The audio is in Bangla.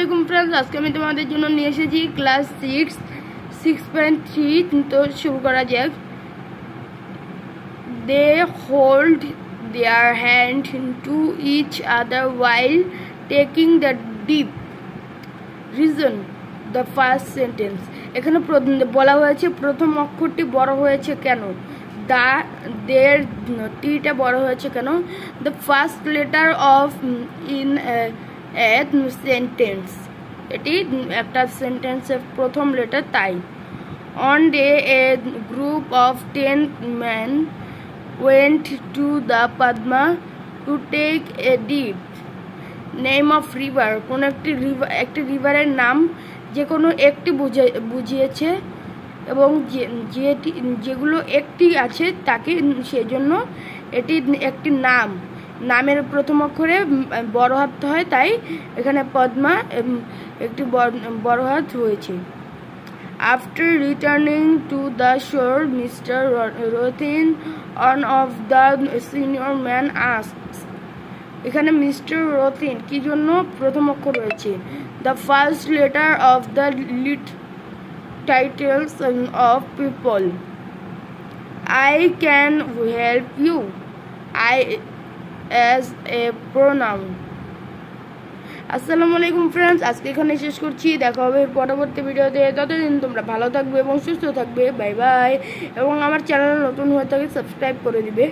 আসসালামু আলাইকুম फ्रेंड्स, আজকে আমি তোমাদের জন্য নিয়ে এসেছি ক্লাস 6.3। তো শুরু করা যাক। They hold their hand to each other while taking the deep reason the first sentence. এখানে বলা হয়েছে প্রথম অক্ষরটি বড় হয়েছে কেন, দের টিটা বড় হয়েছে কেন, the first letter of in sentence, এটি একটা সেন্টেন্সের প্রথম লেটার তাই। On day A group of 10 men went to the Padma to take a dip. Name of river, কোন একটি রিভারের নাম যে কোনো একটি বুঝিয়েছে এবং যেগুলো একটি আছে তাকে, সেজন্য এটি একটি নাম। নামের প্রথম অক্ষরে বড় হাত হয়, তাই এখানে পদ্মা একটি বড় হাত হয়েছে। After returning to the shore Mister Rathin one of the senior man asks. এখানে মিস্টার রথিন কি জন্য প্রথম অক্ষর রয়েছে, the first letter of the lit titles of people. I can help you, I as a pronoun. আসসালামু আলাইকুম फ्रेंड्स, আজকে এখানে শেষ করছি। দেখা হবে পরবর্তী ভিডিওতে। ততদিন তোমরা ভালো থাকবে এবং সুস্থ থাকবে। Bye bye. এবং আমার চ্যানেল নতুন হয়ে থাকে সাবস্ক্রাইব করে দিবে।